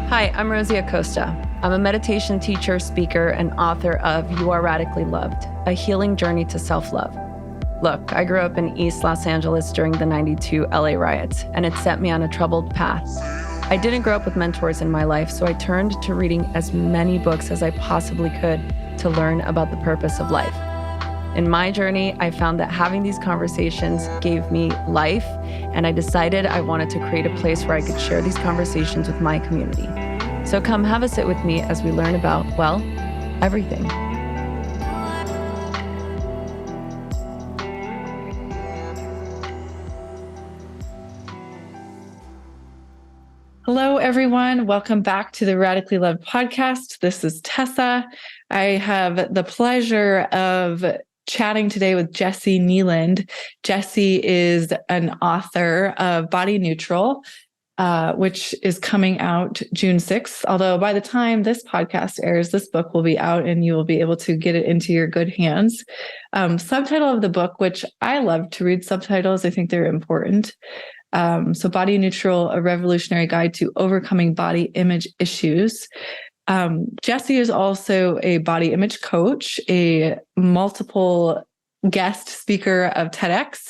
Hi, I'm Rosie Acosta. I'm a meditation teacher, speaker, and author of You Are Radically Loved, a healing journey to self-love. Look, I grew up in East Los Angeles during the '92 LA riots, and it set me on a troubled path. I didn't grow up with mentors in my life, so I turned to reading as many books as I possibly could to learn about the purpose of life. In my journey, I found that having these conversations gave me life, and I decided I wanted to create a place where I could share these conversations with my community. So come have a sit with me as we learn about, well, everything. Hello, everyone. Welcome back to the Radically Loved podcast. This is Tessa. I have the pleasure of chatting today with Jessi Kneeland. Jessi is an author of Body Neutral, which is coming out June 6th. Although by the time this podcast airs, this book will be out and you will be able to get it into your good hands. Subtitle of the book, which I love to read subtitles. I think they're important. So Body Neutral, a revolutionary guide to overcoming body image issues. Jessi is also a body image coach, a multiple guest speaker of TEDx,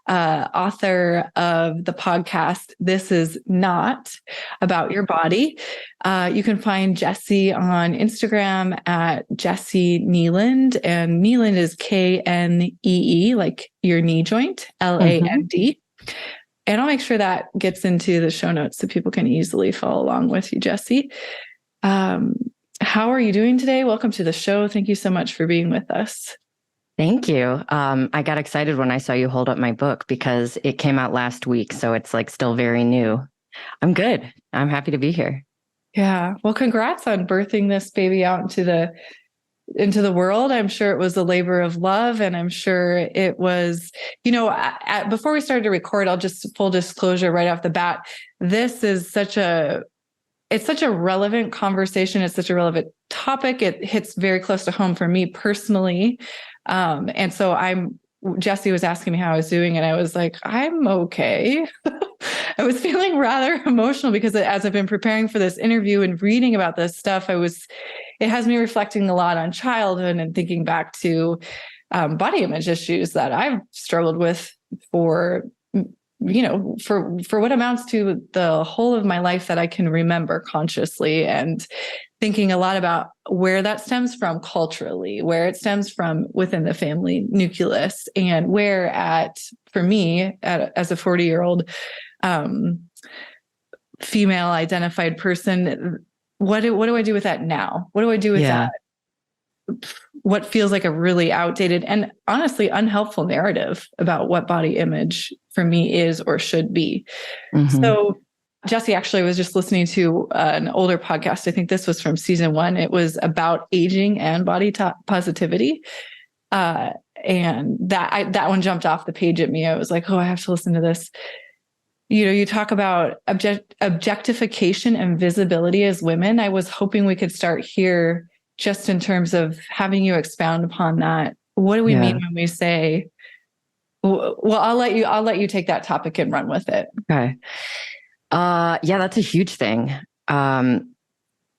author of the podcast, This Is Not About Your Body. You can find Jessi on Instagram at Jessi Kneeland, and Kneeland is Knee, like your knee joint, LAND. And I'll make sure that gets into the show notes so people can easily follow along with you, Jessi. How are you doing today? Welcome to the show. Thank you so much for being with us. Thank you. I got excited when I saw you hold up my book because it came out last week. So it's like still very new. I'm good. I'm happy to be here. Yeah. Well, congrats on birthing this baby out into the world. I'm sure it was a labor of love, and I'm sure it was, before we started to record, I'll just full disclosure right off the bat. This is it's such a relevant conversation. It's such a relevant topic. It hits very close to home for me personally. And so Jessi was asking me how I was doing, and I was like, I'm okay. I was feeling rather emotional because as I've been preparing for this interview and reading about this stuff, it has me reflecting a lot on childhood and thinking back to body image issues that I've struggled with for what amounts to the whole of my life that I can remember consciously, and thinking a lot about where that stems from culturally, where it stems from within the family nucleus, and for me, as a 40-year-old female identified person, what do I do with that now? What do I do with that? What feels like a really outdated and honestly unhelpful narrative about what body image for me is or should be. Mm-hmm. So Jessi, actually, I was just listening to an older podcast. I think this was from season 1. It was about aging and body positivity. And that one jumped off the page at me. I was like, oh, I have to listen to this. You talk about objectification and visibility as women. I was hoping we could start here just in terms of having you expound upon that. What do we mean when we say, well, I'll let you take that topic and run with it. Okay. That's a huge thing.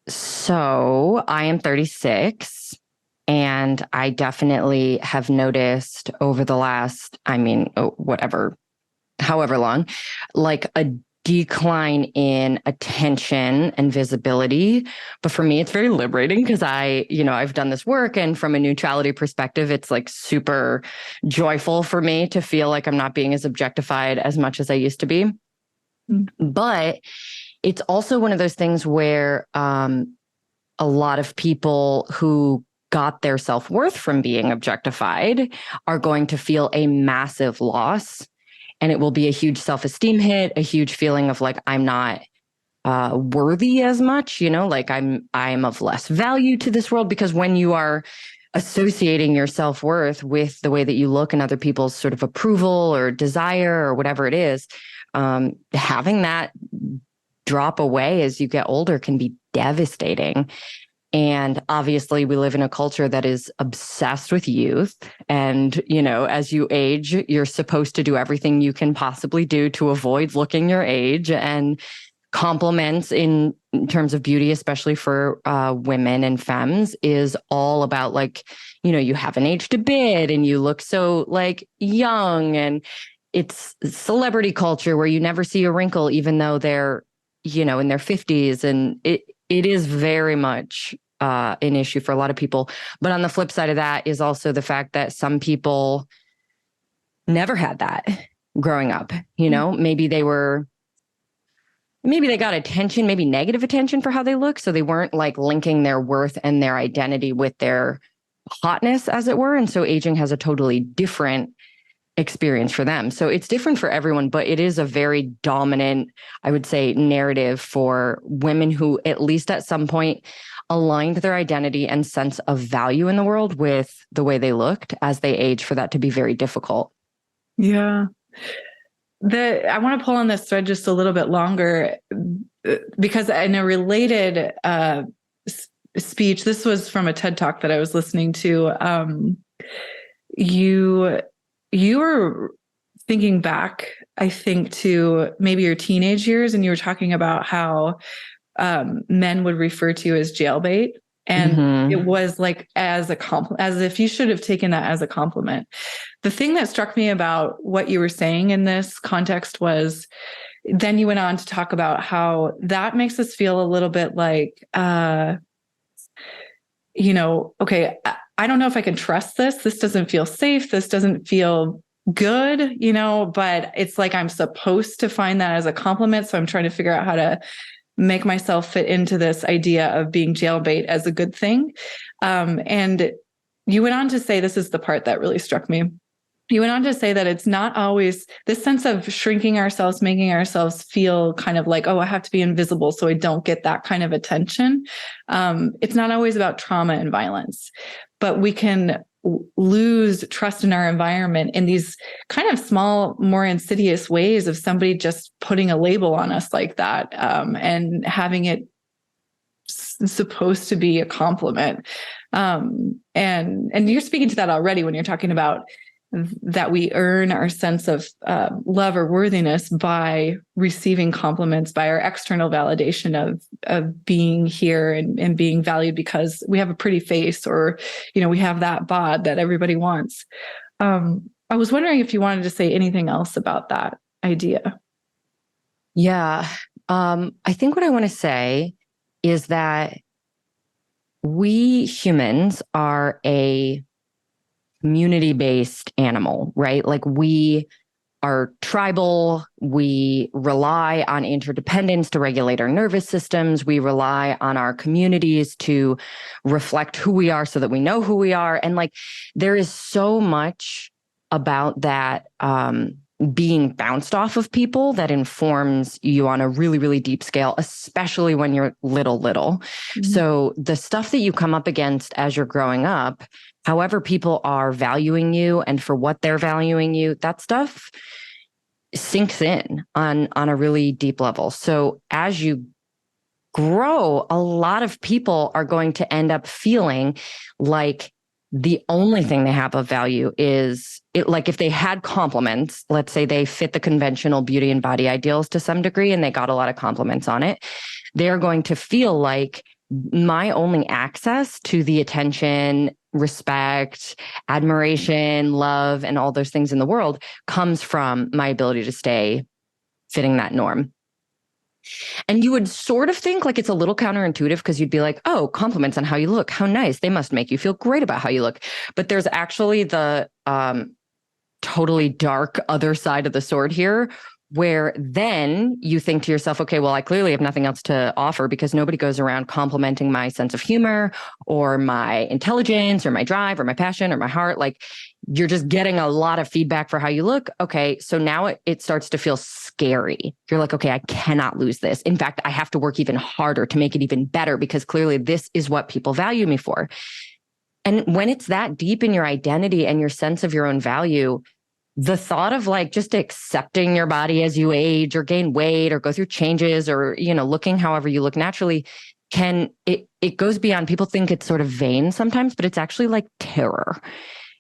So I am 36, and I definitely have noticed over the last, however long, like a decline in attention and visibility. But for me, it's very liberating because I've done this work, and from a neutrality perspective, it's like super joyful for me to feel like I'm not being as objectified as much as I used to be. Mm-hmm. But it's also one of those things where a lot of people who got their self-worth from being objectified are going to feel a massive loss. And it will be a huge self-esteem hit, a huge feeling of like, I'm not worthy as much, like I'm of less value to this world. Because when you are associating your self-worth with the way that you look and other people's sort of approval or desire or whatever it is, having that drop away as you get older can be devastating. And obviously we live in a culture that is obsessed with youth. And, as you age, you're supposed to do everything you can possibly do to avoid looking your age. And compliments in terms of beauty, especially for women and femmes, is all about like, you haven't aged a bit and you look so like young, and it's celebrity culture where you never see a wrinkle, even though they're, in their 50s. And it is very much an issue for a lot of people. But on the flip side of that is also the fact that some people never had that growing up. Maybe they got attention, maybe negative attention for how they look. So they weren't like linking their worth and their identity with their hotness, as it were. And so aging has a totally different experience for them. So it's different for everyone, but it is a very dominant, I would say, narrative for women who, at least at some point, aligned their identity and sense of value in the world with the way they looked as they age, for that to be very difficult. Yeah. I want to pull on this thread just a little bit longer, because in a related speech, this was from a TED Talk that I was listening to. You were thinking back, I think, to maybe your teenage years, and you were talking about how men would refer to you as jailbait. And it was like as a compliment, as if you should have taken that as a compliment. The thing that struck me about what you were saying in this context was, then you went on to talk about how that makes us feel a little bit like, okay, I don't know if I can trust this. This doesn't feel safe. This doesn't feel good, but it's like I'm supposed to find that as a compliment. So I'm trying to figure out how to make myself fit into this idea of being jailbait as a good thing. And you went on to say, this is the part that really struck me. You went on to say that it's not always this sense of shrinking ourselves, making ourselves feel kind of like, oh, I have to be invisible so I don't get that kind of attention. It's not always about trauma and violence, but we can lose trust in our environment in these kind of small, more insidious ways of somebody just putting a label on us like that, and having it supposed to be a compliment. And you're speaking to that already when you're talking about that we earn our sense of love or worthiness by receiving compliments, by our external validation of being here and being valued because we have a pretty face, or, we have that bod that everybody wants. I was wondering if you wanted to say anything else about that idea. Yeah. I think what I want to say is that we humans are a community-based animal, right? Like, we are tribal. We rely on interdependence to regulate our nervous systems. We rely on our communities to reflect who we are so that we know who we are. And like, there is so much about that being bounced off of people that informs you on a really, really deep scale, especially when you're little. Mm-hmm. So the stuff that you come up against as you're growing up, however people are valuing you and for what they're valuing you, that stuff sinks in on a really deep level. So as you grow, a lot of people are going to end up feeling like the only thing they have of value is it. Like, if they had compliments, let's say they fit the conventional beauty and body ideals to some degree, and they got a lot of compliments on it, they're going to feel like my only access to the attention, respect, admiration, love, and all those things in the world comes from my ability to stay fitting that norm. And you would sort of think like it's a little counterintuitive, because you'd be like, oh, compliments on how you look. How nice. They must make you feel great about how you look. But there's actually the totally dark other side of the sword here, where then you think to yourself, okay, well, I clearly have nothing else to offer because nobody goes around complimenting my sense of humor or my intelligence or my drive or my passion or my heart. Like, you're just getting a lot of feedback for how you look. Okay, so now it starts to feel scary. You're like, okay, I cannot lose this. In fact, I have to work even harder to make it even better because clearly this is what people value me for. And when it's that deep in your identity and your sense of your own value, the thought of like just accepting your body as you age or gain weight or go through changes or, looking however you look naturally it goes beyond. People think it's sort of vain sometimes, but it's actually like terror.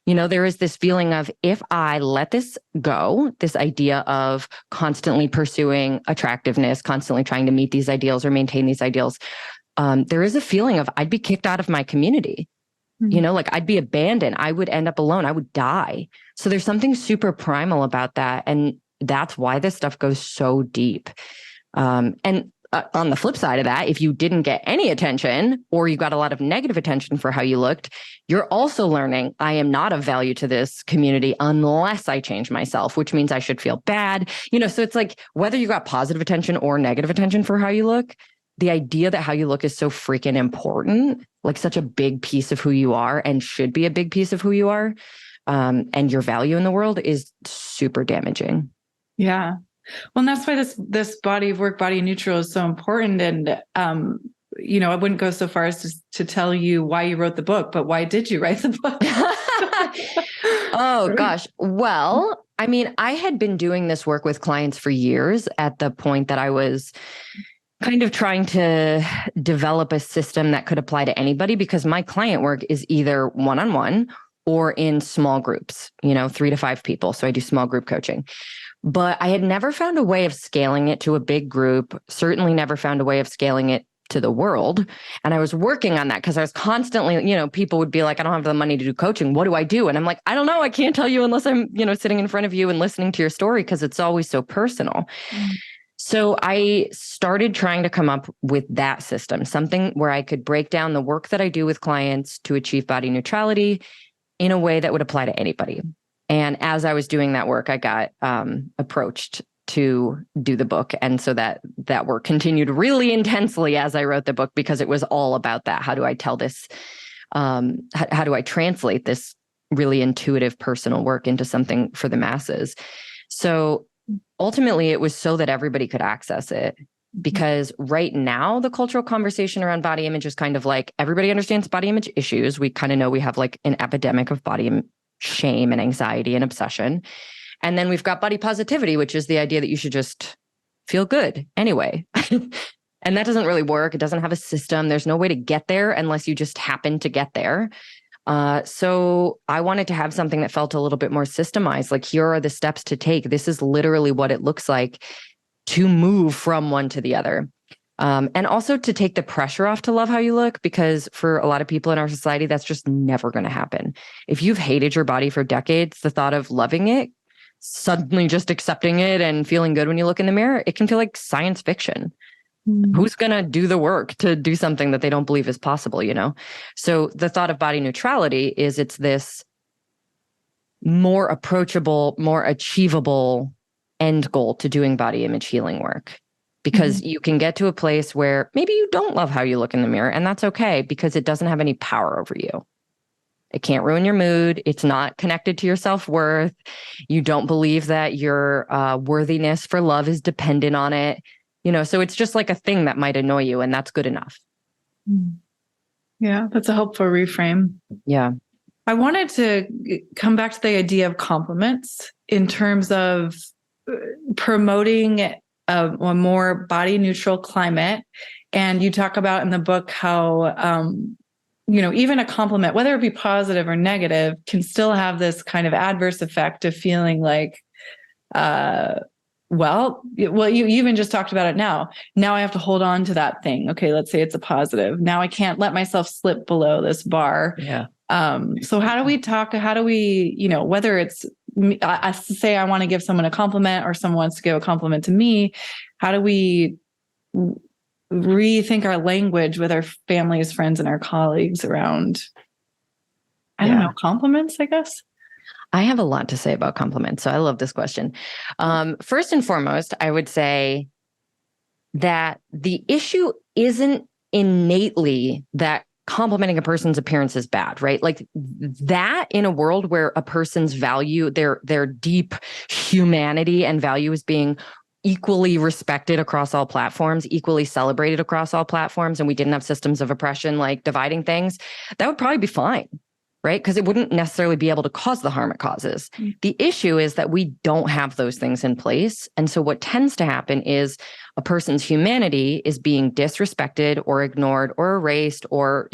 There is this feeling of, if I let this go, this idea of constantly pursuing attractiveness, constantly trying to meet these ideals or maintain these ideals, there is a feeling of I'd be kicked out of my community. Like I'd be abandoned. I would end up alone. I would die. So there's something super primal about that. And that's why this stuff goes so deep. And on the flip side of that, if you didn't get any attention or you got a lot of negative attention for how you looked, you're also learning I am not of value to this community unless I change myself, which means I should feel bad. So it's like whether you got positive attention or negative attention for how you look, the idea that how you look is so freaking important, like such a big piece of who you are and should be a big piece of who you are, and your value in the world is super damaging. Yeah. Well, and that's why this body of work, body neutral, is so important. And, I wouldn't go so far as to tell you why you wrote the book, but why did you write the book? Oh, gosh. Well, I mean, I had been doing this work with clients for years at the point that I was kind of trying to develop a system that could apply to anybody, because my client work is either one-on-one or in small groups, 3 to 5 people. So I do small group coaching. But I had never found a way of scaling it to a big group, certainly never found a way of scaling it to the world. And I was working on that because I was constantly, people would be like, I don't have the money to do coaching. What do I do? And I'm like, I don't know. I can't tell you unless I'm, sitting in front of you and listening to your story, because it's always so personal. So I started trying to come up with that system, something where I could break down the work that I do with clients to achieve body neutrality in a way that would apply to anybody. And as I was doing that work, I got approached to do the book. And so that work continued really intensely as I wrote the book, because it was all about that. How do I tell this? How do I translate this really intuitive personal work into something for the masses? So ultimately, it was so that everybody could access it. Because right now, the cultural conversation around body image is kind of like, everybody understands body image issues. We kind of know we have like an epidemic of body shame and anxiety and obsession. And then we've got body positivity, which is the idea that you should just feel good anyway. And that doesn't really work. It doesn't have a system. There's no way to get there unless you just happen to get there. So I wanted to have something that felt a little bit more systemized. Like, here are the steps to take. This is literally what it looks like to move from one to the other. And also to take the pressure off to love how you look, because for a lot of people in our society, that's just never going to happen. If you've hated your body for decades, the thought of loving it, suddenly just accepting it and feeling good when you look in the mirror, it can feel like science fiction. Who's going to do the work to do something that they don't believe is possible, So the thought of body neutrality is it's this more approachable, more achievable end goal to doing body image healing work. Because you can get to a place where maybe you don't love how you look in the mirror, and that's okay, because it doesn't have any power over you. It can't ruin your mood. It's not connected to your self-worth. You don't believe that your worthiness for love is dependent on it. So it's just like a thing that might annoy you, and that's good enough. Yeah, that's a helpful reframe. Yeah. I wanted to come back to the idea of compliments in terms of promoting a more body neutral climate. And you talk about in the book how, even a compliment, whether it be positive or negative, can still have this kind of adverse effect of feeling like, you even just talked about it now. Now I have to hold on to that thing. Okay, let's say it's a positive. Now I can't let myself slip below this bar. Yeah. So how do we, whether it's, I say I want to give someone a compliment or someone wants to give a compliment to me, how do we rethink our language with our families, friends, and our colleagues around, I don't know, compliments, I guess? I have a lot to say about compliments, so I love this question. First and foremost, I would say that the issue isn't innately that complimenting a person's appearance is bad, right? Like that, in a world where a person's value, their deep humanity and value is being equally respected across all platforms, equally celebrated across all platforms, and we didn't have systems of oppression like dividing things, that would probably be fine, right? Because it wouldn't necessarily be able to cause the harm it causes. The issue is that we don't have those things in place. And so what tends to happen is a person's humanity is being disrespected or ignored or erased or,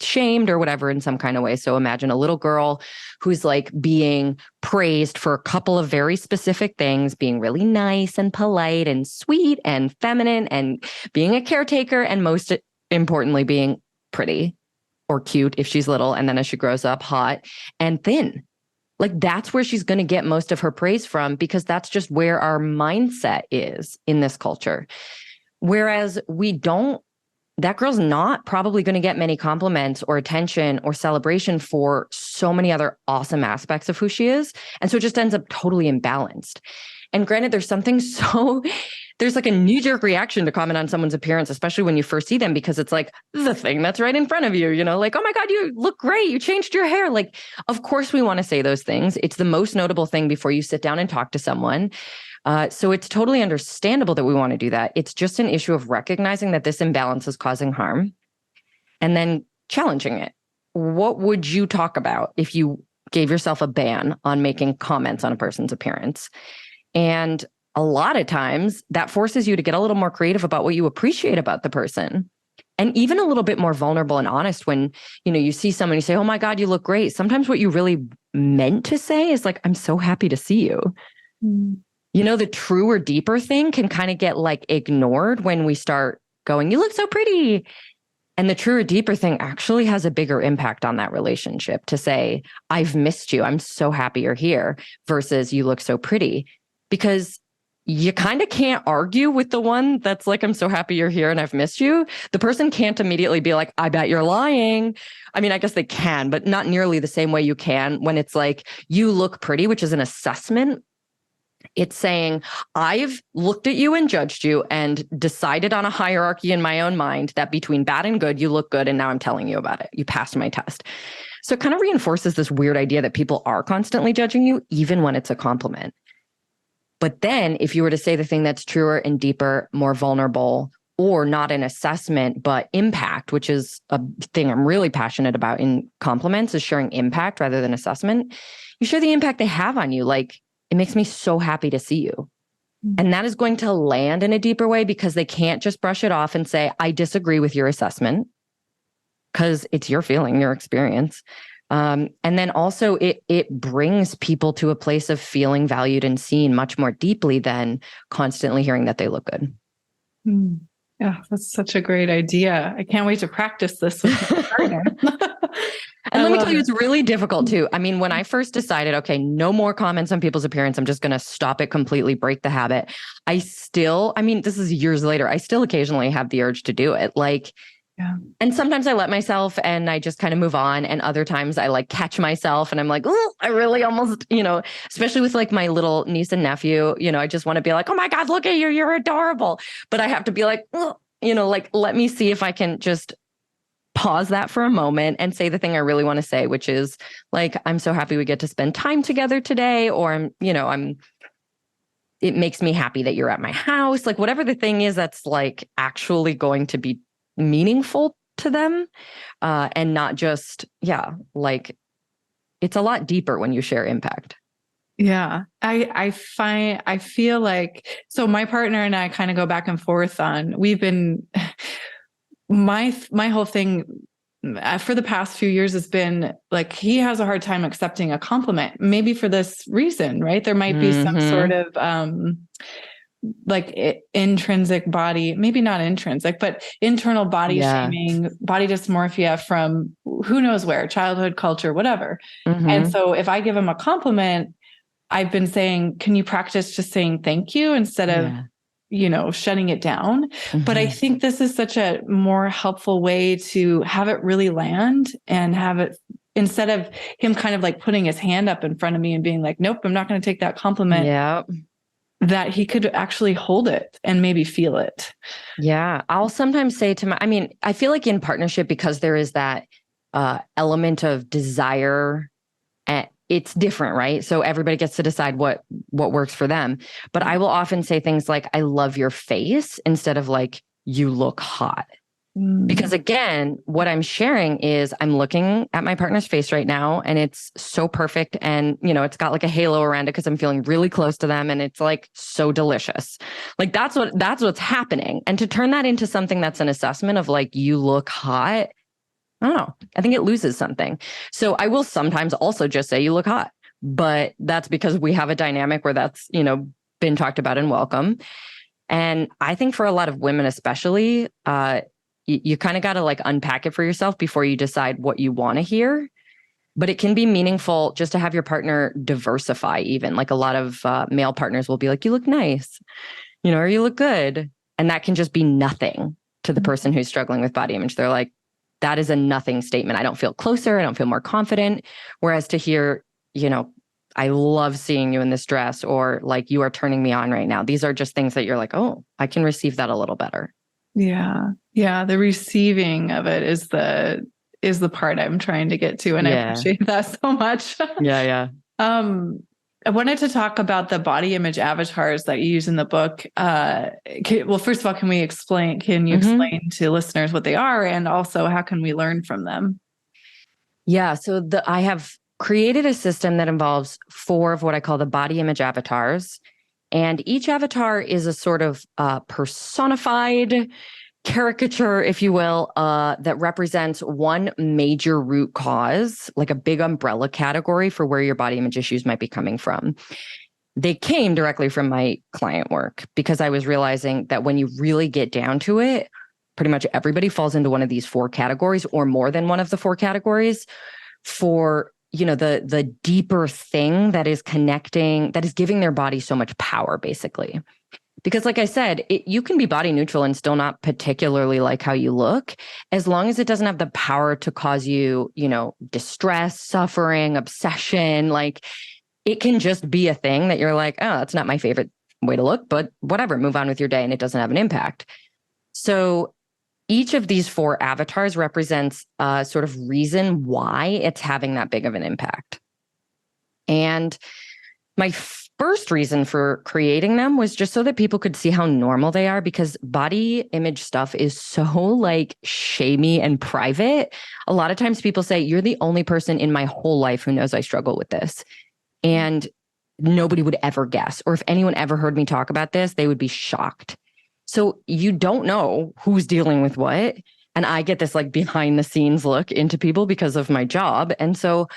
shamed or whatever in some kind of way. So imagine a little girl who's like being praised for a couple of very specific things, being really nice and polite and sweet and feminine and being a caretaker, and most importantly, being pretty or cute if she's little. And then as she grows up, hot and thin. Like that's where she's going to get most of her praise from, because that's just where our mindset is in this culture. Whereas that girl's not probably going to get many compliments or attention or celebration for so many other awesome aspects of who she is. And so it just ends up totally imbalanced. And granted, there's like a knee-jerk reaction to comment on someone's appearance, especially when you first see them, because it's like the thing that's right in front of you, like, oh my God, you look great. You changed your hair. Like, of course we want to say those things. It's the most notable thing before you sit down and talk to someone. So it's totally understandable that we want to do that. It's just an issue of recognizing that this imbalance is causing harm and then challenging it. What would you talk about if you gave yourself a ban on making comments on a person's appearance? And a lot of times that forces you to get a little more creative about what you appreciate about the person, and even a little bit more vulnerable and honest when, you see someone, you say, oh my God, you look great. Sometimes what you really meant to say is like, I'm so happy to see you. The truer, deeper thing can kind of get like ignored when we start going, you look so pretty. And the truer, deeper thing actually has a bigger impact on that relationship to say, I've missed you. I'm so happy you're here, versus you look so pretty. Because you kind of can't argue with the one that's like, I'm so happy you're here and I've missed you. The person can't immediately be like, I bet you're lying. I mean, I guess they can, but not nearly the same way you can when it's like, you look pretty, which is an assessment. It's saying, I've looked at you and judged you and decided on a hierarchy in my own mind that between bad and good, you look good. And now I'm telling you about it. You passed my test. So it kind of reinforces this weird idea that people are constantly judging you, even when it's a compliment. But then if you were to say the thing that's truer and deeper, more vulnerable, or not an assessment, but impact, which is a thing I'm really passionate about in compliments, is sharing impact rather than assessment. You share the impact they have on you. Like, it makes me so happy to see you. And that is going to land in a deeper way, because they can't just brush it off and say, I disagree with your assessment, because it's your feeling, your experience. And then also it brings people to a place of feeling valued and seen much more deeply than constantly hearing that they look good. Yeah, that's such a great idea. I can't wait to practice this with my partner. And let me tell you, it's really difficult too. I mean, when I first decided, okay, no more comments on people's appearance, I'm just going to stop it completely, break the habit. This is years later, I still occasionally have the urge to do it. Like, yeah. And sometimes I let myself and I just kind of move on. And other times I like catch myself and I'm like, oh, I really almost, especially with like my little niece and nephew, I just want to be like, oh my God, look at you. You're adorable. But I have to be like, oh, like, let me see if I can just pause that for a moment and say the thing I really want to say, which is like, I'm so happy we get to spend time together today. Or it makes me happy that you're at my house. Like whatever the thing is that's like actually going to be meaningful to them, and not just, like it's a lot deeper when you share impact. Yeah. I feel like, so my partner and I kind of go back and forth on, my whole thing for the past few years has been like, he has a hard time accepting a compliment, maybe for this reason, right? There might be some sort of, intrinsic body, maybe not intrinsic, but internal body shaming, body dysmorphia from who knows where, childhood, culture, whatever. And so if I give him a compliment, I've been saying, can you practice just saying thank you instead of, shutting it down? But I think this is such a more helpful way to have it really land and have it, instead of him kind of like putting his hand up in front of me and being like, nope, I'm not going to take that compliment. Yeah. That he could actually hold it and maybe feel it. Yeah. I'll sometimes say I feel like in partnership, because there is that element of desire, and it's different, right? So everybody gets to decide what works for them. But I will often say things like, I love your face, instead of like, you look hot. Because again, what I'm sharing is I'm looking at my partner's face right now and it's so perfect. And, it's got like a halo around it because I'm feeling really close to them. And it's like so delicious. Like that's what's happening. And to turn that into something that's an assessment of like, you look hot, I don't know. I think it loses something. So I will sometimes also just say you look hot, but that's because we have a dynamic where that's, been talked about and welcome. And I think for a lot of women, especially, you kind of got to like unpack it for yourself before you decide what you want to hear. But it can be meaningful just to have your partner diversify even. Like a lot of male partners will be like, you look nice, or you look good. And that can just be nothing to the person who's struggling with body image. They're like, that is a nothing statement. I don't feel closer. I don't feel more confident. Whereas to hear, I love seeing you in this dress, or like, you are turning me on right now. These are just things that you're like, oh, I can receive that a little better. Yeah. Yeah. The receiving of it is the part I'm trying to get to. And I appreciate that so much. Yeah. I wanted to talk about the body image avatars that you use in the book. Well, first of all, can you explain to listeners what they are, and also how can we learn from them? Yeah. So I have created a system that involves 4 of what I call the body image avatars. And each avatar is a sort of personified caricature, if you will, that represents one major root cause, like a big umbrella category for where your body image issues might be coming from. They came directly from my client work because I was realizing that when you really get down to it, pretty much everybody falls into one of these 4 categories or more than one of the 4 categories for the deeper thing that is connecting, that is giving their body so much power, basically. Because like I said, you can be body neutral and still not particularly like how you look, as long as it doesn't have the power to cause you, distress, suffering, obsession. Like it can just be a thing that you're like, oh, that's not my favorite way to look, but whatever, move on with your day and it doesn't have an impact. So each of these 4 avatars represents a sort of reason why it's having that big of an impact. And my first reason for creating them was just so that people could see how normal they are, because body image stuff is so like shamey and private. A lot of times people say, you're the only person in my whole life who knows I struggle with this. And nobody would ever guess. Or if anyone ever heard me talk about this, they would be shocked. So you don't know who's dealing with what. And I get this like behind the scenes look into people because of my job. And so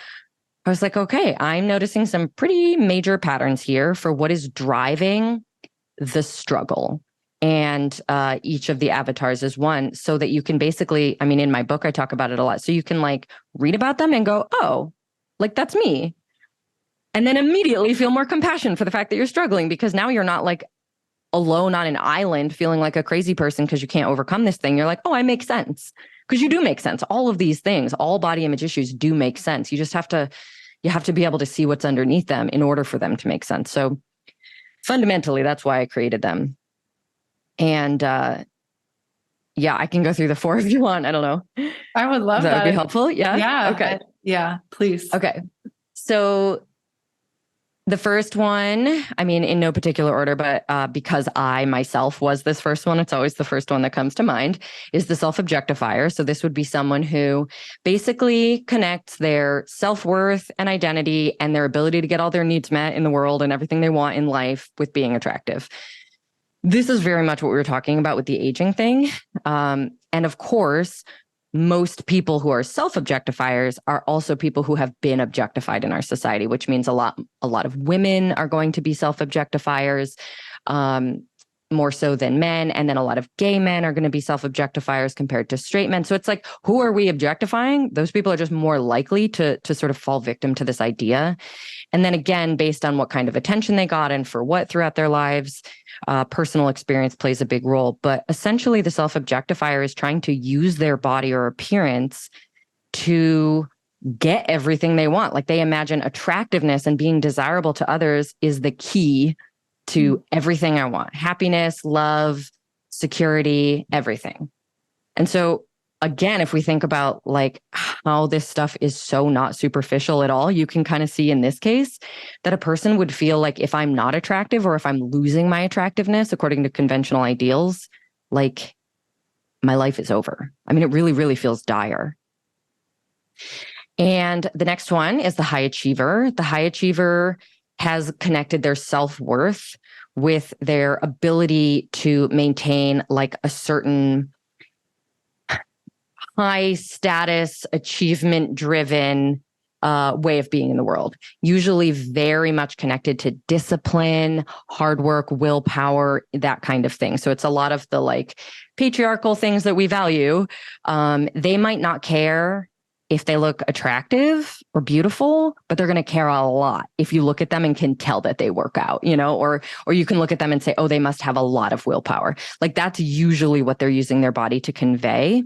I was like, okay, I'm noticing some pretty major patterns here for what is driving the struggle. And each of the avatars is one, so that you can basically, in my book, I talk about it a lot. So you can like read about them and go, oh, like that's me. And then immediately feel more compassion for the fact that you're struggling, because now you're not like alone on an island feeling like a crazy person because you can't overcome this thing. You're like, oh, I make sense. Because you do make sense. All of these things, all body image issues do make sense. You just have to be able to see what's underneath them in order for them to make sense. So fundamentally, that's why I created them. And I can go through the 4 if you want. I don't know. I would love that. That would be helpful. Yeah. Yeah. Okay. Yeah, please. Okay. So the first one, in no particular order, but because I myself was this first one, it's always the first one that comes to mind, is the self-objectifier. So this would be someone who basically connects their self-worth and identity and their ability to get all their needs met in the world and everything they want in life with being attractive. This is very much what we were talking about with the aging thing. And of course, most people who are self-objectifiers are also people who have been objectified in our society, which means a lot of women are going to be self-objectifiers, more so than men. And then a lot of gay men are going to be self-objectifiers compared to straight men. So it's like, who are we objectifying? Those people are just more likely to sort of fall victim to this idea. And then again, based on what kind of attention they got and for what throughout their lives, personal experience plays a big role. But essentially, the self-objectifier is trying to use their body or appearance to get everything they want. Like they imagine attractiveness and being desirable to others is the key to everything I want: happiness, love, security, everything. And so again, if we think about like how this stuff is so not superficial at all, you can kind of see in this case that a person would feel like if I'm not attractive or if I'm losing my attractiveness according to conventional ideals, like my life is over. I mean, it really, really feels dire. And the next one is the high achiever. The high achiever has connected their self-worth with their ability to maintain like a certain high status, achievement driven way of being in the world, usually very much connected to discipline, hard work, willpower, that kind of thing. So it's a lot of the like patriarchal things that we value. They might not care if they look attractive or beautiful, but they're going to care a lot if you look at them and can tell that they work out, you know, or you can look at them and say, oh, they must have a lot of willpower. Like that's usually what they're using their body to convey,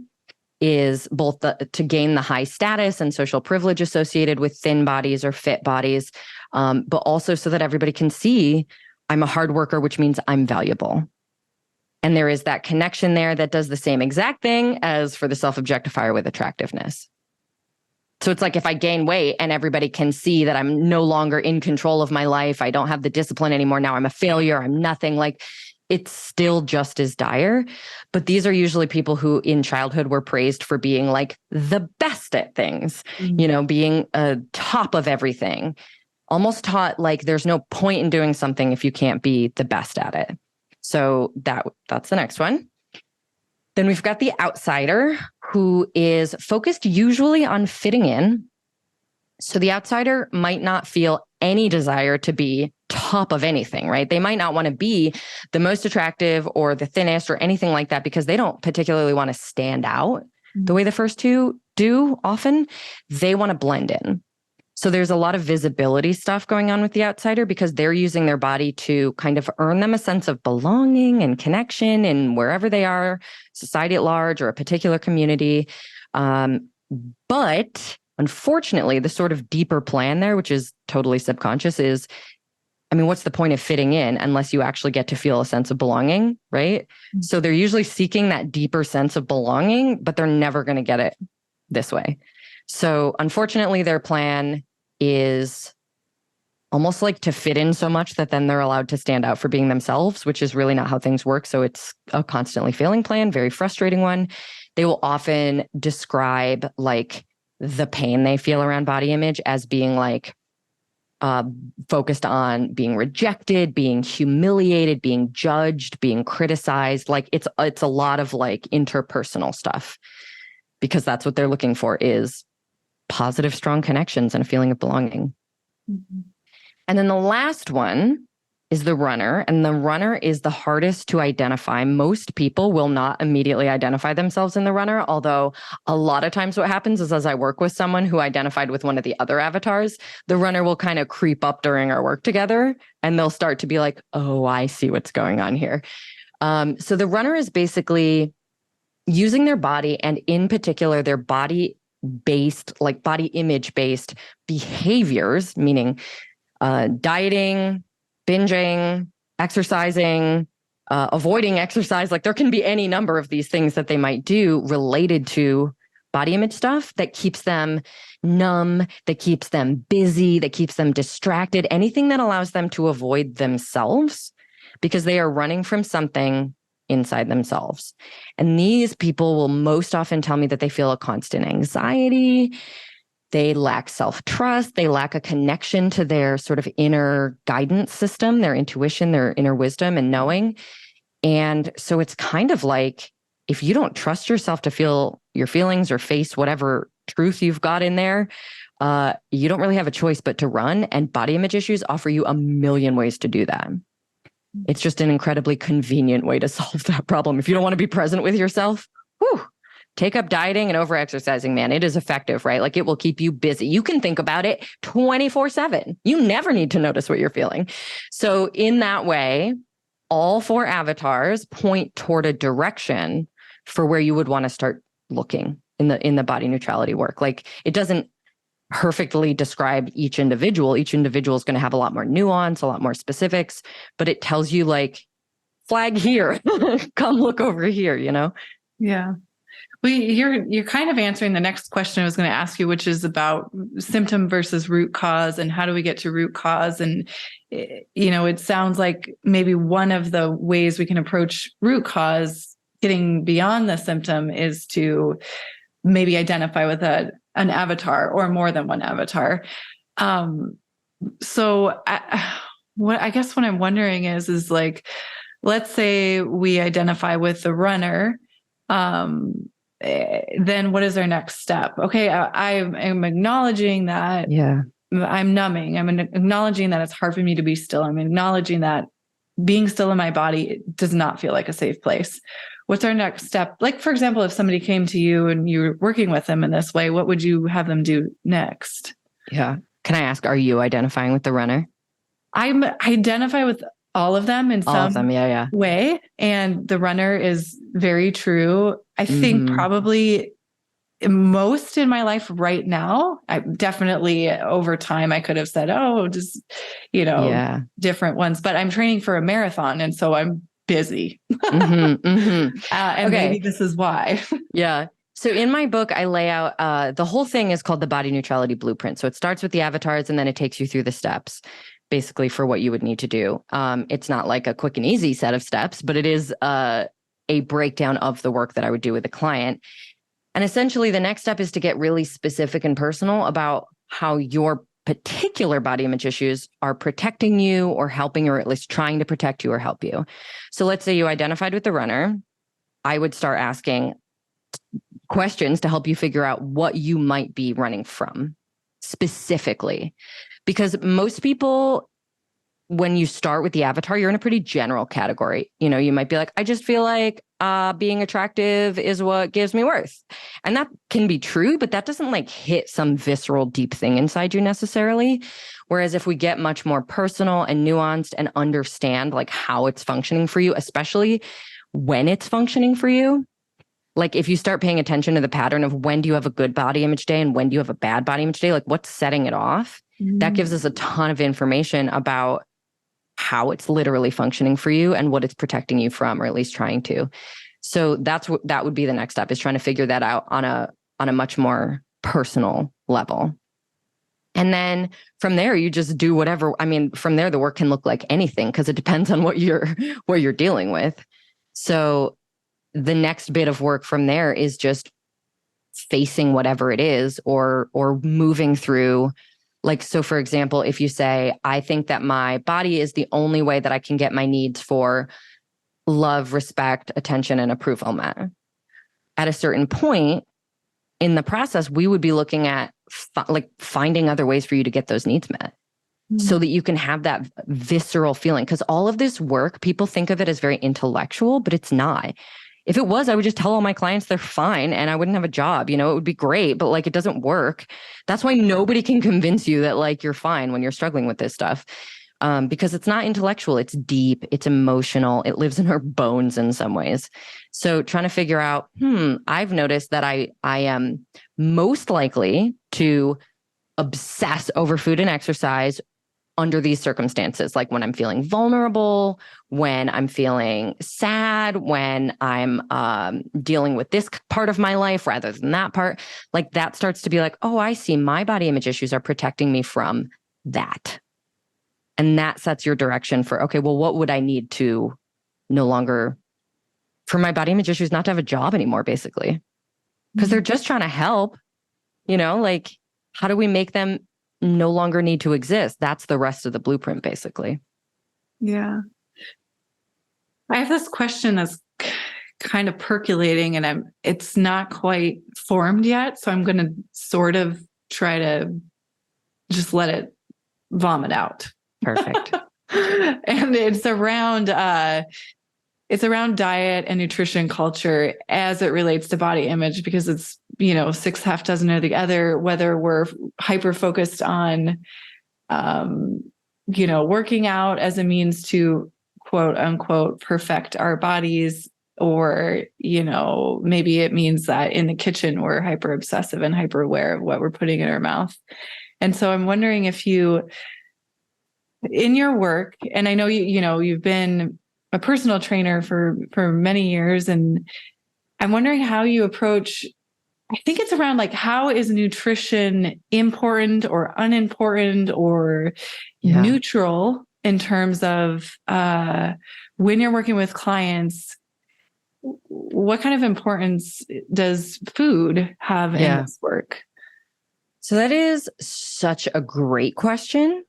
is both to gain the high status and social privilege associated with thin bodies or fit bodies, but also so that everybody can see I'm a hard worker, which means I'm valuable. And there is that connection there that does the same exact thing as for the self-objectifier with attractiveness. So it's like if I gain weight and everybody can see that I'm no longer in control of my life, I don't have the discipline anymore, now I'm a failure, I'm nothing, like it's still just as dire. But these are usually people who in childhood were praised for being like the best at things, you know, being a top of everything, almost taught like there's no point in doing something if you can't be the best at it. So that's the next one. Then we've got the outsider, who is focused usually on fitting in. So the outsider might not feel any desire to be top of anything, right? They might not want to be the most attractive or the thinnest or anything like that because they don't particularly want to stand out the way the first two do often. They want to blend in. So there's a lot of visibility stuff going on with the outsider because they're using their body to kind of earn them a sense of belonging and connection in wherever they are, society at large or a particular community. But unfortunately, the sort of deeper plan there, which is totally subconscious, is, I mean, what's the point of fitting in unless you actually get to feel a sense of belonging, right? Mm-hmm. So they're usually seeking that deeper sense of belonging, but they're never going to get it this way. So unfortunately, their plan is almost like to fit in so much that then they're allowed to stand out for being themselves, which is really not how things work. So it's a constantly failing plan, very frustrating one. They will often describe like the pain they feel around body image as being like focused on being rejected, being humiliated, being judged, being criticized. Like it's a lot of like interpersonal stuff, because that's what they're looking for, is positive, strong connections and a feeling of belonging. Mm-hmm. And then the last one is the runner. And the runner is the hardest to identify. Most people will not immediately identify themselves in the runner, although a lot of times what happens is, as I work with someone who identified with one of the other avatars, the runner will kind of creep up during our work together and they'll start to be like, oh, I see what's going on here. So the runner is basically using their body, and in particular, their body-based, like body image-based behaviors, meaning dieting, binging, exercising, avoiding exercise. Like there can be any number of these things that they might do related to body image stuff that keeps them numb, that keeps them busy, that keeps them distracted, anything that allows them to avoid themselves because they are running from something inside themselves. And these people will most often tell me that they feel a constant anxiety. They lack self-trust. They lack a connection to their sort of inner guidance system, their intuition, their inner wisdom and knowing. And so it's kind of like, if you don't trust yourself to feel your feelings or face whatever truth you've got in there, you don't really have a choice but to run. And body image issues offer you a million ways to do that. It's just an incredibly convenient way to solve that problem. If you don't want to be present with yourself, take up dieting and over-exercising, man. It is effective, right? Like it will keep you busy. You can think about it 24/7. You never need to notice what you're feeling. So in that way, all four avatars point toward a direction for where you would want to start looking in the body neutrality work. Like it doesn't perfectly describe each individual. Each individual is going to have a lot more nuance, a lot more specifics, but it tells you like, flag here, come look over here, you know? Yeah. Well, you're kind of answering the next question I was going to ask you, which is about symptom versus root cause and how do we get to root cause? And, you know, it sounds like maybe one of the ways we can approach root cause getting beyond the symptom is to maybe identify with an avatar or more than one avatar. So I guess what I'm wondering is like, let's say we identify with the runner. Then what is our next step? Okay, I'm acknowledging that I'm numbing. I'm acknowledging that it's hard for me to be still. I'm acknowledging that being still in my body does not feel like a safe place. What's our next step? Like, for example, if somebody came to you and you were working with them in this way, what would you have them do next? Yeah. Can I ask, are you identifying with the runner? I identify with all of them in some way. And the runner is very true. I think probably most in my life right now, I definitely over time, I could have said, oh, just, different ones, but I'm training for a marathon. And so I'm busy. And maybe this is why. Yeah. So in my book, I lay out, the whole thing is called the Body Neutrality Blueprint. So it starts with the avatars and then it takes you through the steps, basically for what you would need to do. It's not like a quick and easy set of steps, but it is a breakdown of the work that I would do with a client. And essentially the next step is to get really specific and personal about how your particular body image issues are protecting you or helping, or at least trying to protect you or help you. So let's say you identified with the runner. I would start asking questions to help you figure out what you might be running from specifically. Because most people, when you start with the avatar, you're in a pretty general category. You might be like, I just feel like being attractive is what gives me worth. And that can be true, but that doesn't like hit some visceral deep thing inside you necessarily. Whereas if we get much more personal and nuanced and understand like how it's functioning for you, especially when it's functioning for you, like if you start paying attention to the pattern of when do you have a good body image day and when do you have a bad body image day, like what's setting it off, that gives us a ton of information about how it's literally functioning for you and what it's protecting you from, or at least trying to. So that would be the next step, is trying to figure that out on a much more personal level. And then from there, you just do whatever. I mean, from there, the work can look like anything because it depends on what you're dealing with. So the next bit of work from there is just facing whatever it is, or moving through. Like, so for example, if you say, I think that my body is the only way that I can get my needs for love, respect, attention, and approval met. At a certain point in the process, we would be looking at finding other ways for you to get those needs met, so that you can have that visceral feeling. Because all of this work, people think of it as very intellectual, but it's not. If it was, I would just tell all my clients they're fine and I wouldn't have a job. It would be great, but like, it doesn't work. That's why nobody can convince you that like you're fine when you're struggling with this stuff. Because it's not intellectual, it's deep, it's emotional, it lives in our bones in some ways. So trying to figure out, I've noticed that I am most likely to obsess over food and exercise under these circumstances, like when I'm feeling vulnerable, when I'm feeling sad, when I'm dealing with this part of my life rather than that part, like that starts to be like, oh, I see, my body image issues are protecting me from that. And that sets your direction for, okay, well, what would I need to no longer, for my body image issues not to have a job anymore, basically? Because they're just trying to help, like, how do we make them no longer need to exist? That's the rest of the blueprint, basically. Yeah. I have this question that's kind of percolating and it's not quite formed yet. So I'm going to sort of try to just let it vomit out. Perfect. And it's around diet and nutrition culture as it relates to body image, because it's, 6 half dozen or the other, whether we're hyper focused on, working out as a means to quote unquote perfect our bodies, or, maybe it means that in the kitchen, we're hyper obsessive and hyper aware of what we're putting in our mouth. And so I'm wondering if you, in your work, and I know you've been a personal trainer for many years, and I'm wondering how you approach, I think it's around like, how is nutrition important or unimportant or neutral in terms of when you're working with clients, what kind of importance does food have in this work? So that is such a great question,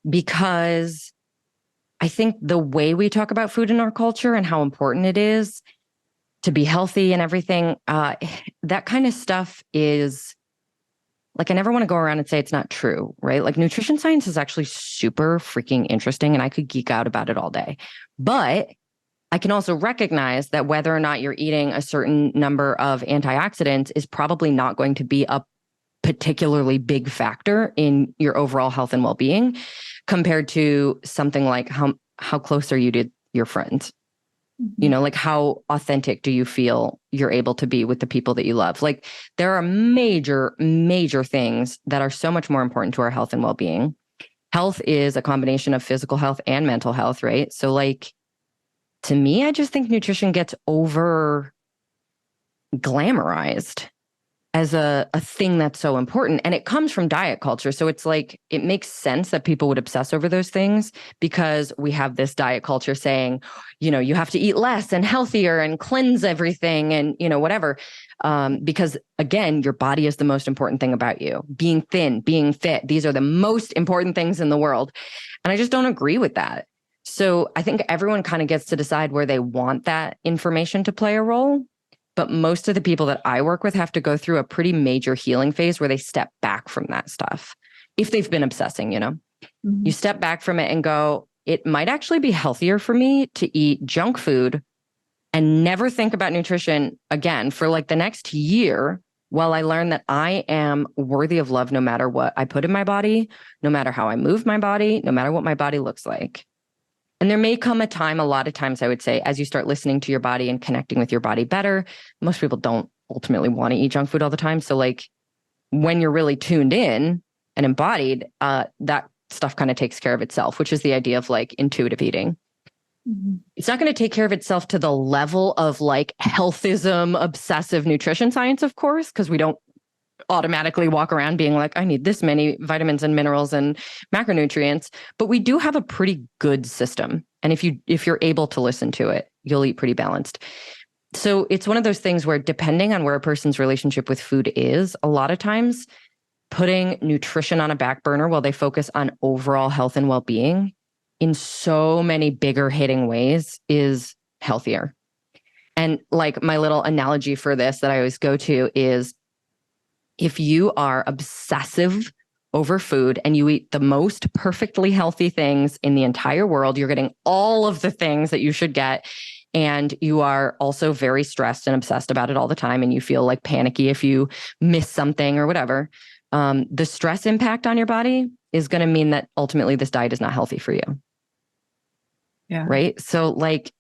because I think the way we talk about food in our culture and how important it is to be healthy and everything, that kind of stuff is like, I never want to go around and say it's not true, right? Like, nutrition science is actually super freaking interesting, and I could geek out about it all day. But I can also recognize that whether or not you're eating a certain number of antioxidants is probably not going to be a particularly big factor in your overall health and well-being, compared to something like how close are you to your friends? You know, like, how authentic do you feel you're able to be with the people that you love? Like, there are major, major things that are so much more important to our health and well-being. Health is a combination of physical health and mental health, right? So, like, to me, I just think nutrition gets over glamorized as a thing that's so important. And it comes from diet culture. So it's like, it makes sense that people would obsess over those things, because we have this diet culture saying, you know, you have to eat less and healthier and cleanse everything and, you know, whatever. Because again, your body is the most important thing about you. Being thin, being fit, these are the most important things in the world. And I just don't agree with that. So I think everyone kind of gets to decide where they want that information to play a role. But most of the people that I work with have to go through a pretty major healing phase where they step back from that stuff. If they've been obsessing, you know, you step back from it and go, it might actually be healthier for me to eat junk food and never think about nutrition again for like the next year, while I learn that I am worthy of love no matter what I put in my body, no matter how I move my body, no matter what my body looks like. And there may come a time, a lot of times I would say, as you start listening to your body and connecting with your body better, most people don't ultimately want to eat junk food all the time. So like, when you're really tuned in and embodied, that stuff kind of takes care of itself, which is the idea of like intuitive eating. It's not going to take care of itself to the level of like healthism, obsessive nutrition science, of course, because we don't automatically walk around being like, I need this many vitamins and minerals and macronutrients, but we do have a pretty good system. And if you're able to listen to it, you'll eat pretty balanced. So it's one of those things where, depending on where a person's relationship with food is, a lot of times putting nutrition on a back burner while they focus on overall health and well-being in so many bigger hitting ways is healthier. And like, my little analogy for this that I always go to is, if you are obsessive over food and you eat the most perfectly healthy things in the entire world, you're getting all of the things that you should get. And you are also very stressed and obsessed about it all the time. And you feel like panicky if you miss something or whatever. The stress impact on your body is going to mean that ultimately this diet is not healthy for you. Yeah. Right. So like,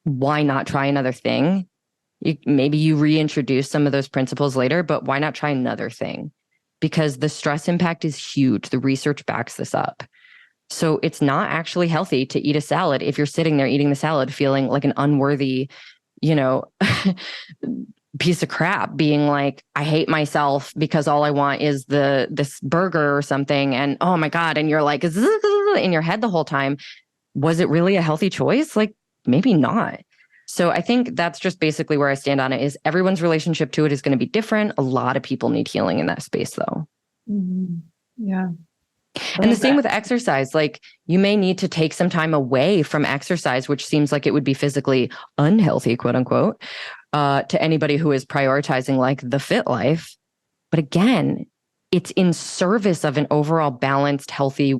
why not try another thing? Maybe you reintroduce some of those principles later, but why not try another thing? Because the stress impact is huge. The research backs this up. So it's not actually healthy to eat a salad if you're sitting there eating the salad feeling like an unworthy, you know, piece of crap, being like, I hate myself because all I want is this burger or something. And oh my God. And you're like in your head the whole time. Was it really a healthy choice? Like, maybe not. So I think that's just basically where I stand on it, is everyone's relationship to it is going to be different. A lot of people need healing in that space though. Yeah. And the same with exercise. Like, you may need to take some time away from exercise, which seems like it would be physically unhealthy, quote unquote, to anybody who is prioritizing like the fit life. But again, it's in service of an overall balanced, healthy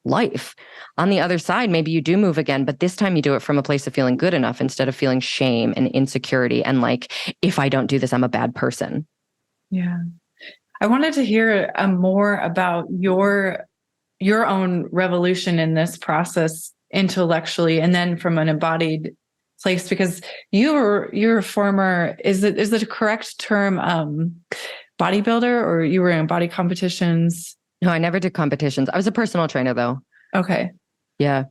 life. On the other side, maybe you do move again, but this time you do it from a place of feeling good enough instead of feeling shame and insecurity and like, if I don't do this, I'm a bad person. Yeah. I wanted to hear more about your own revolution in this process intellectually, and then from an embodied place, because you're a former, is it a correct term, bodybuilder, or you were in body competitions? No, I never did competitions. I was a personal trainer though. Okay. Yeah.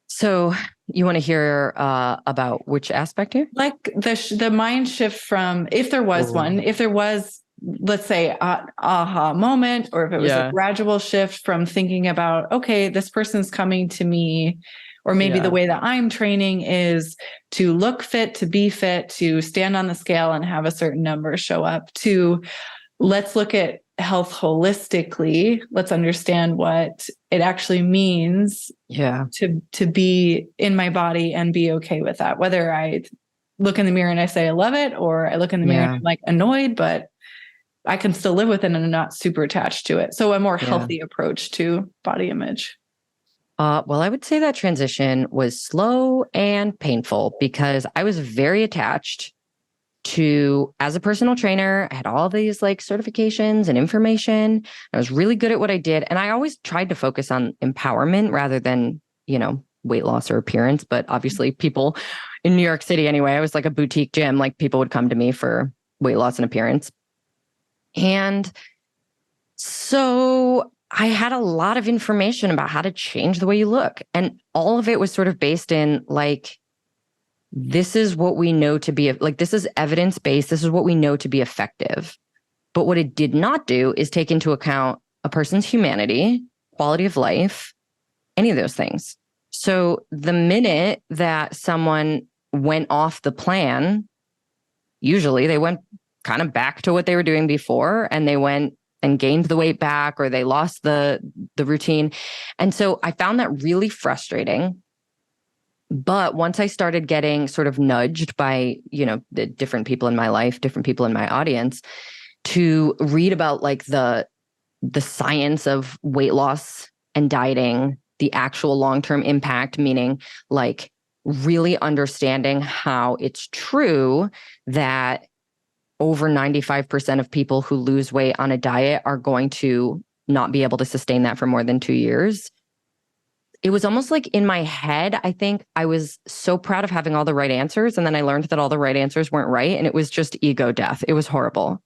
So you want to hear about which aspect here? Like the mind shift from, if there was one, if there was, let's say, an aha moment, or if it was a gradual shift from thinking about, okay, this person's coming to me Or maybe the way that I'm training is to look fit, to be fit, to stand on the scale and have a certain number show up, to let's look at health holistically. Let's understand what it actually means to be in my body and be okay with that. Whether I look in the mirror and I say, I love it, or I look in the mirror and I'm like annoyed, but I can still live with it and I'm not super attached to it. So a more healthy approach to body image. Well, I would say that transition was slow and painful because I was very attached to, as a personal trainer, I had all these like certifications and information. I was really good at what I did. And I always tried to focus on empowerment rather than, weight loss or appearance. But obviously people in New York City anyway, I was like a boutique gym, like people would come to me for weight loss and appearance. And so I had a lot of information about how to change the way you look. And all of it was sort of based in like, this is what we know to be, like, this is evidence-based. This is what we know to be effective. But what it did not do is take into account a person's humanity, quality of life, any of those things. So the minute that someone went off the plan, usually they went kind of back to what they were doing before, and they went and gained the weight back, or they lost the routine. And so I found that really frustrating. But once I started getting sort of nudged by, the different people in my life, different people in my audience, to read about like the science of weight loss and dieting, the actual long-term impact, meaning like really understanding how it's true that over 95% of people who lose weight on a diet are going to not be able to sustain that for more than 2 years. It was almost like in my head, I think I was so proud of having all the right answers. And then I learned that all the right answers weren't right. And it was just ego death. It was horrible.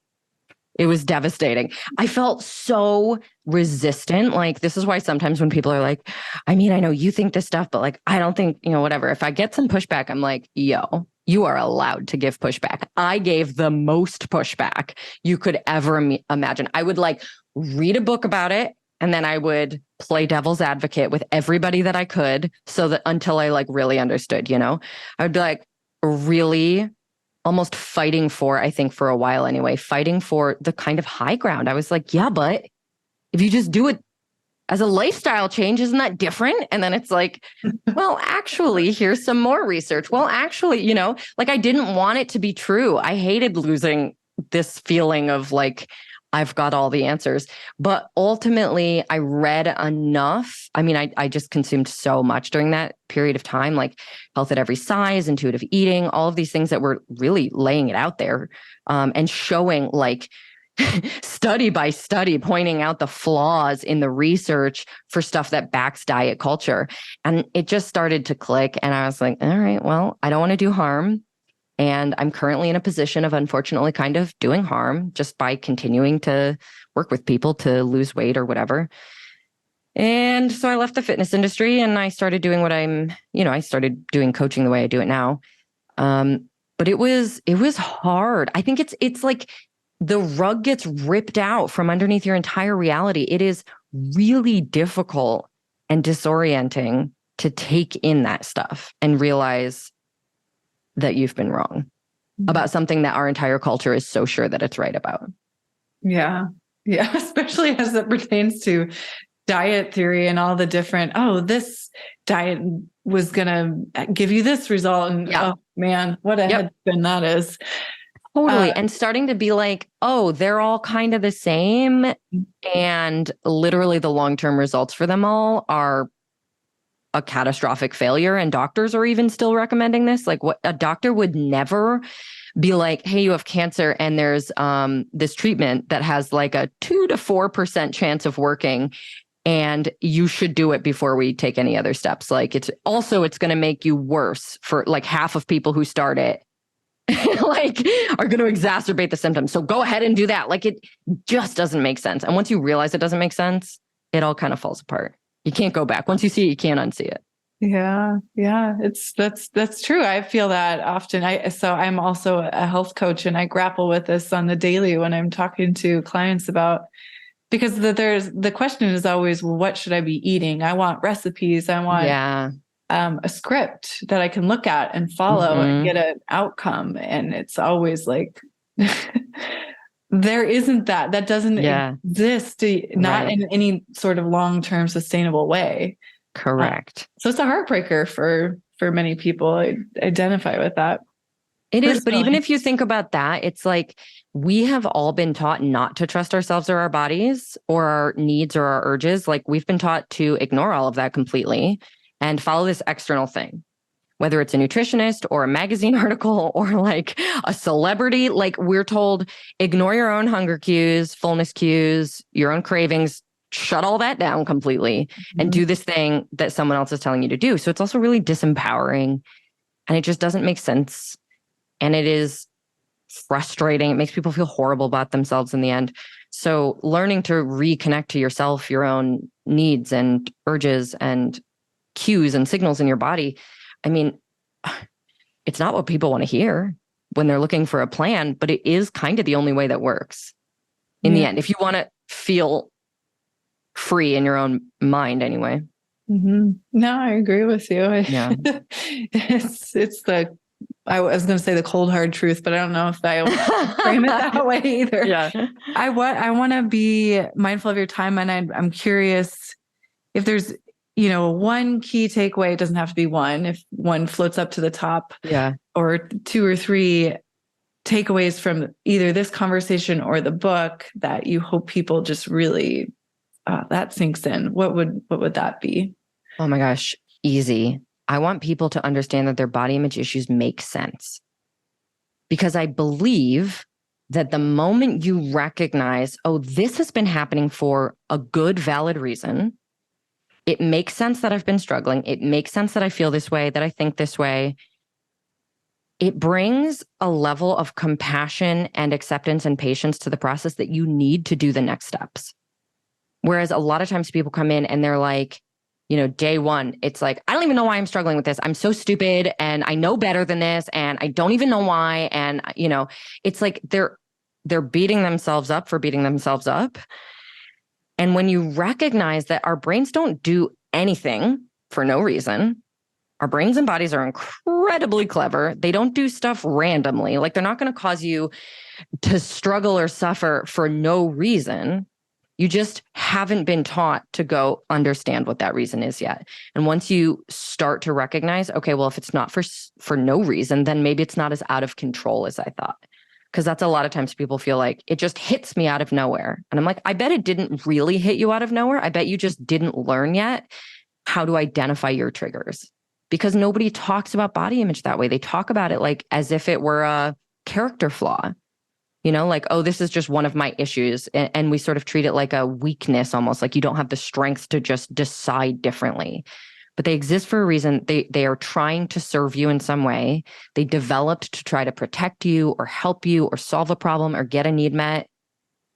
It was devastating. I felt so resistant. Like, this is why sometimes when people are like, I mean, I know you think this stuff, but like, I don't think, whatever. If I get some pushback, I'm like, yo, you are allowed to give pushback. I gave the most pushback you could ever imagine. I would like read a book about it, and then I would play devil's advocate with everybody that I could, so that until I like really understood, I would be like really almost fighting for, I think for a while anyway, fighting for the kind of high ground. I was like, yeah, but if you just do it as a lifestyle change, isn't that different? And then it's like, well, actually, here's some more research. Well, actually, like I didn't want it to be true. I hated losing this feeling of like, I've got all the answers. But ultimately, I read enough. I mean, I just consumed so much during that period of time, like Health at Every Size, intuitive eating, all of these things that were really laying it out there and showing like study by study, pointing out the flaws in the research for stuff that backs diet culture. And it just started to click. And I was like, all right, well, I don't want to do harm. And I'm currently in a position of unfortunately kind of doing harm just by continuing to work with people to lose weight or whatever. And so I left the fitness industry and I started doing I started doing coaching the way I do it now. But it was hard. I think it's like the rug gets ripped out from underneath your entire reality. It is really difficult and disorienting to take in that stuff and realize that you've been wrong about something that our entire culture is so sure that it's right about. Yeah. Yeah. Especially as it pertains to diet theory and all the different, this diet was going to give you this result. And oh man, what a headspin that is. Totally. And starting to be like, they're all kind of the same. And literally the long-term results for them all are a catastrophic failure, and doctors are even still recommending this. Like, what a doctor would never be like, hey, you have cancer and there's this treatment that has like a 2 to 4% chance of working, and you should do it before we take any other steps. Like, it's going to make you worse for like half of people who start it like are going to exacerbate the symptoms. So go ahead and do that. Like, it just doesn't make sense. And once you realize it doesn't make sense, it all kind of falls apart. You can't go back. Once you see it, you can't unsee it. Yeah. Yeah. That's true. I feel that often. So I'm also a health coach, and I grapple with this on the daily when I'm talking to clients about, because the question is always, well, what should I be eating? I want recipes. I want a script that I can look at and follow and get an outcome. And it's always like, there isn't that doesn't exist, not in any sort of long-term sustainable way. Correct. So it's a heartbreaker for many people. I identify with that. It is, but even if you think about that, it's like we have all been taught not to trust ourselves or our bodies or our needs or our urges. Like we've been taught to ignore all of that completely and follow this external thing, whether it's a nutritionist or a magazine article or like a celebrity. Like we're told, ignore your own hunger cues, fullness cues, your own cravings, shut all that down completely and do this thing that someone else is telling you to do. So it's also really disempowering and it just doesn't make sense. And it is frustrating. It makes people feel horrible about themselves in the end. So learning to reconnect to yourself, your own needs and urges and cues and signals in your body. I mean, it's not what people want to hear when they're looking for a plan, but it is kind of the only way that works in the end. If you want to feel free in your own mind anyway. No, I agree with you. Yeah. I was going to say the cold hard truth, but I don't know if I frame it that way either. Yeah. I want to be mindful of your time. And I'm curious if there's, one key takeaway. It doesn't have to be one. If one floats up to the top, or 2 or 3 takeaways from either this conversation or the book that you hope people just really, that sinks in. What would that be? Oh my gosh. Easy. I want people to understand that their body image issues make sense. Because I believe that the moment you recognize, oh, this has been happening for a good, valid reason, it makes sense that I've been struggling. It makes sense that I feel this way, that I think this way. It brings a level of compassion and acceptance and patience to the process that you need to do the next steps. Whereas a lot of times people come in and they're like, day one, it's like, I don't even know why I'm struggling with this. I'm so stupid and I know better than this and I don't even know why. And, it's like they're beating themselves up for beating themselves up. And when you recognize that our brains don't do anything for no reason, our brains and bodies are incredibly clever. They don't do stuff randomly. Like they're not going to cause you to struggle or suffer for no reason. You just haven't been taught to go understand what that reason is yet. And once you start to recognize, okay, well, if it's not for no reason, then maybe it's not as out of control as I thought. Because that's a lot of times people feel like it just hits me out of nowhere. And I'm like, I bet it didn't really hit you out of nowhere. I bet you just didn't learn yet how to identify your triggers. Because nobody talks about body image that way. They talk about it like as if it were a character flaw. Like, oh, this is just one of my issues. And we sort of treat it like a weakness, almost like you don't have the strength to just decide differently. But they exist for a reason. They are trying to serve you in some way. They developed to try to protect you or help you or solve a problem or get a need met.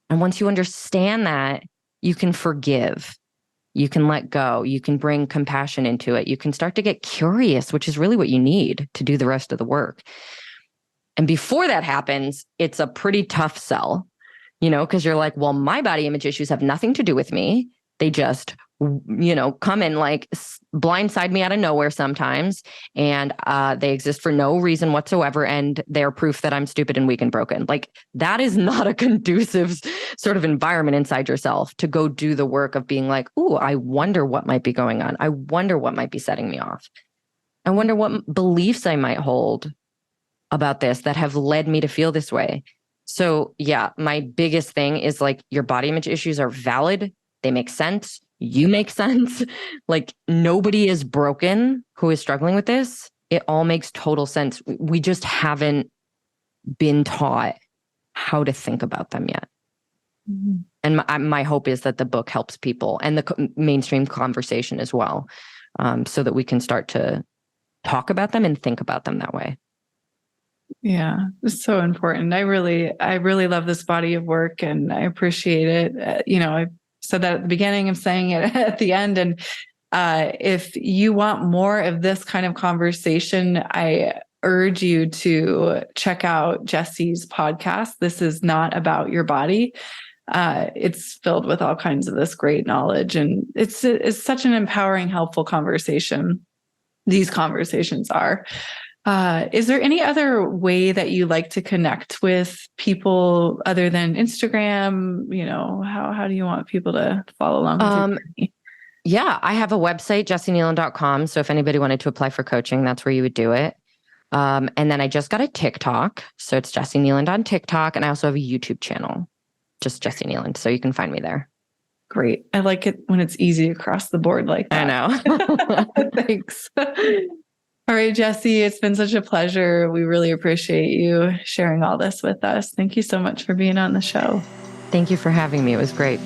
And once you understand that, you can forgive. You can let go. You can bring compassion into it. You can start to get curious, which is really what you need to do the rest of the work. And before that happens, it's a pretty tough sell, because you're like, well, my body image issues have nothing to do with me. They just, come and like blindside me out of nowhere sometimes. And they exist for no reason whatsoever. And they're proof that I'm stupid and weak and broken. Like that is not a conducive sort of environment inside yourself to go do the work of being like, ooh, I wonder what might be going on. I wonder what might be setting me off. I wonder what beliefs I might hold about this that have led me to feel this way. So yeah, my biggest thing is like your body image issues are valid. They make sense. You make sense. Like nobody is broken who is struggling with this. It all makes total sense. We just haven't been taught how to think about them yet. And my hope is that the book helps people and the mainstream conversation as well, so that we can start to talk about them and think about them that way. Yeah, it's so important. I really love this body of work and I appreciate it. I said that at the beginning, I'm saying it at the end. And if you want more of this kind of conversation, I urge you to check out Jessi's podcast. This is not about your body. It's filled with all kinds of this great knowledge. And it's such an empowering, helpful conversation. these conversations are. Is there any other way that you like to connect with people other than Instagram? How do you want people to follow along with your journey? Yeah, I have a website, jessikneeland.com. So if anybody wanted to apply for coaching, that's where you would do it. And then I just got a TikTok. So it's Jessi Kneeland on TikTok. And I also have a YouTube channel, just Jessi Kneeland. So you can find me there. Great. I like it when it's easy across the board like that. I know. Thanks. All right, Jessi, it's been such a pleasure. We really appreciate you sharing all this with us. Thank you so much for being on the show. Thank you for having me. It was great.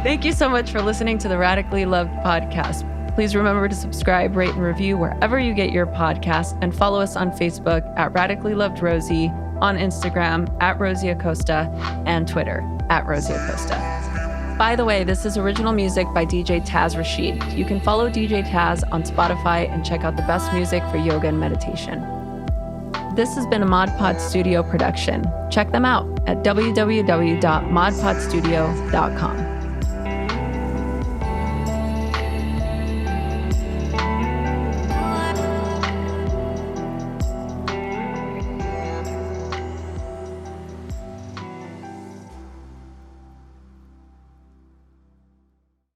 Thank you so much for listening to the Radically Loved podcast. Please remember to subscribe, rate, and review wherever you get your podcasts, and follow us on Facebook at Radically Loved Rosie, on Instagram at Rosie Acosta, and Twitter at Rosie Acosta. By the way, this is original music by DJ Taz Rashid. You can follow DJ Taz on Spotify and check out the best music for yoga and meditation. This has been a Mod Pod Studio production. Check them out at www.modpodstudio.com.